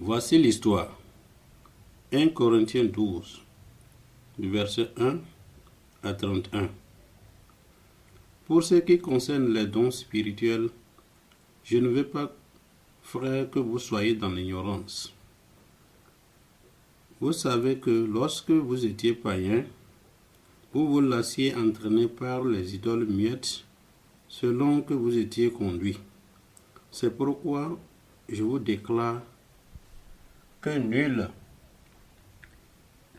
Voici l'histoire. 1 Corinthiens 12, du verset 1 à 31. Pour ce qui concerne les dons spirituels, je ne veux pas, frères, que vous soyez dans l'ignorance. Vous savez que lorsque vous étiez païens, vous vous laissiez entraîner par les idoles muettes, selon que vous étiez conduits. C'est pourquoi je vous déclare que nul,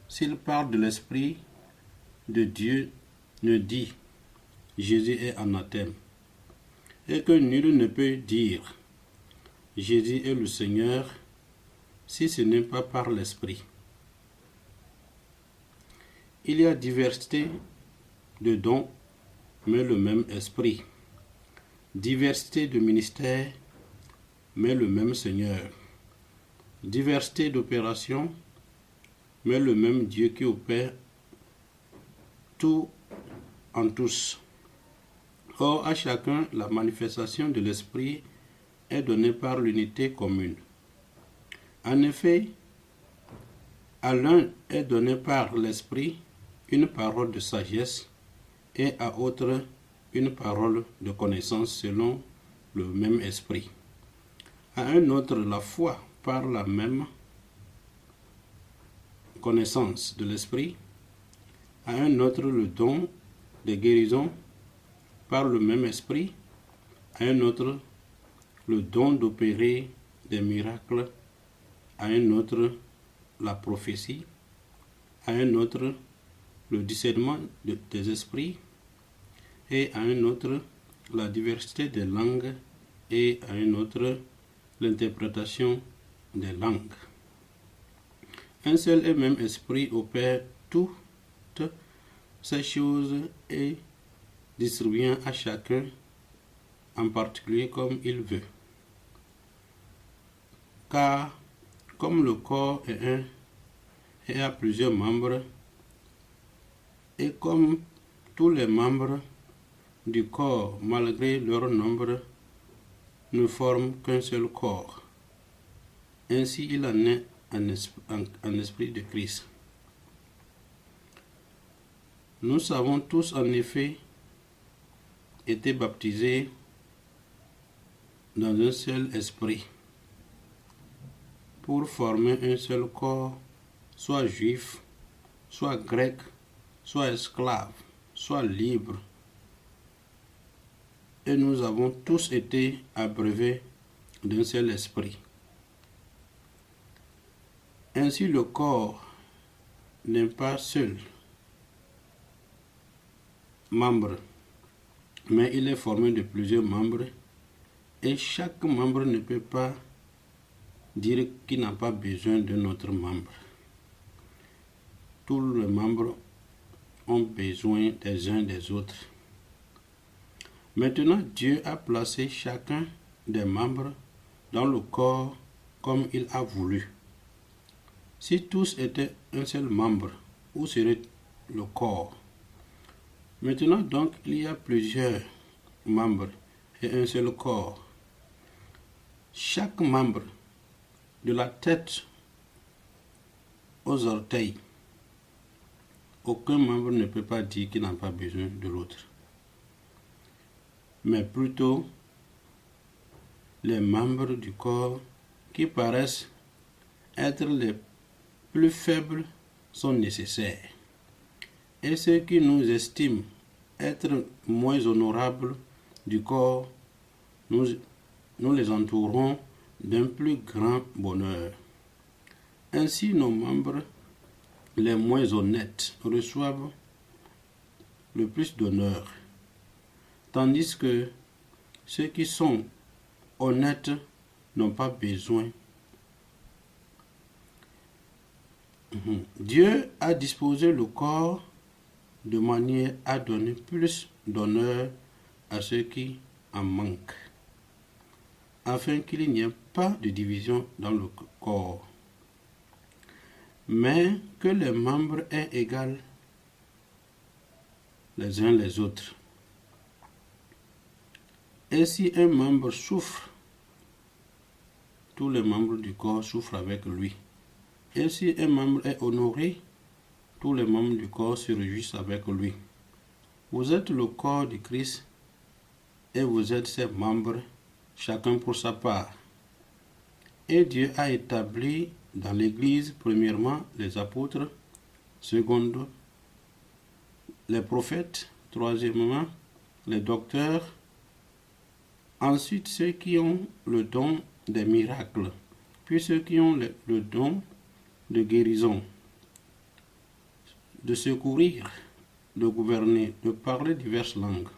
s'il parle de l'Esprit de Dieu, ne dit « Jésus est anathème » et que nul ne peut dire « Jésus est le Seigneur » si ce n'est pas par l'Esprit. Il y a diversité de dons, mais le même Esprit. Diversité de ministères, mais le même Seigneur. Diversité d'opérations, mais le même Dieu qui opère tout en tous. Or, à chacun, la manifestation de l'Esprit est donnée par l'unité commune. En effet, à l'un est donné par l'Esprit une parole de sagesse et à autre une parole de connaissance selon le même Esprit. À un autre la foi par la même connaissance de l'Esprit, à un autre le don de guérison par le même Esprit, à un autre le don d'opérer des miracles, à un autre la prophétie, à un autre le discernement des esprits, et à un autre la diversité des langues, et à un autre l'interprétation des langues. Un seul et même esprit opère toutes ces choses et distribuant à chacun en particulier comme il veut. Car comme le corps est un et a plusieurs membres, et comme tous les membres du corps, malgré leur nombre, ne forment qu'un seul corps, ainsi il en est en esprit de Christ. Nous avons tous en effet été baptisés dans un seul esprit pour former un seul corps, soit juif, soit grec, soit esclave, soit libre. Et nous avons tous été abreuvés d'un seul esprit. Ainsi le corps n'est pas seul membre, mais il est formé de plusieurs membres et chaque membre ne peut pas dire qu'il n'a pas besoin d'un autre membre. Tous les membres ont besoin des uns des autres. Maintenant, Dieu a placé chacun des membres dans le corps comme il a voulu. Si tous étaient un seul membre, où serait le corps? Maintenant donc, il y a plusieurs membres et un seul corps. Chaque membre, de la tête aux orteils, aucun membre ne peut pas dire qu'il n'a pas besoin de l'autre. Mais plutôt, les membres du corps qui paraissent être les plus faibles sont nécessaires. Et ceux qui nous estiment être moins honorables du corps, nous les entourons d'un plus grand bonheur. Ainsi, nos membres les moins honnêtes reçoivent le plus d'honneur, tandis que ceux qui sont honnêtes n'ont pas besoin. Dieu a disposé le corps de manière à donner plus d'honneur à ceux qui en manquent, afin qu'il n'y ait pas de division dans le corps, mais que les membres aient égal les uns les autres. Et si un membre souffre, tous les membres du corps souffrent avec lui. Et si un membre est honoré, tous les membres du corps se réjouissent avec lui. Vous êtes le corps du Christ et vous êtes ses membres, chacun pour sa part. Et Dieu a établi dans l'Église, premièrement, les apôtres, secondement, les prophètes, troisièmement, les docteurs, ensuite ceux qui ont le don des miracles, puis ceux qui ont le don de guérison, de secourir, de gouverner, de parler diverses langues.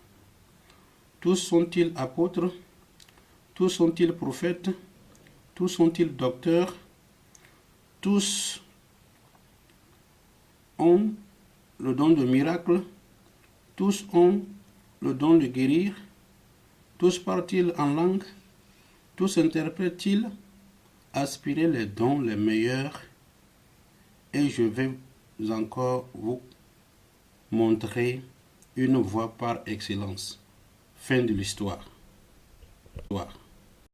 Tous sont-ils apôtres? Tous sont-ils prophètes? Tous sont-ils docteurs? Tous ont le don de miracle? Tous ont le don de guérir? Tous parlent-ils en langue? Tous interprètent-ils? Aspirez les dons les meilleurs et je vais encore vous montrer une voie par excellence. Fin de l'histoire.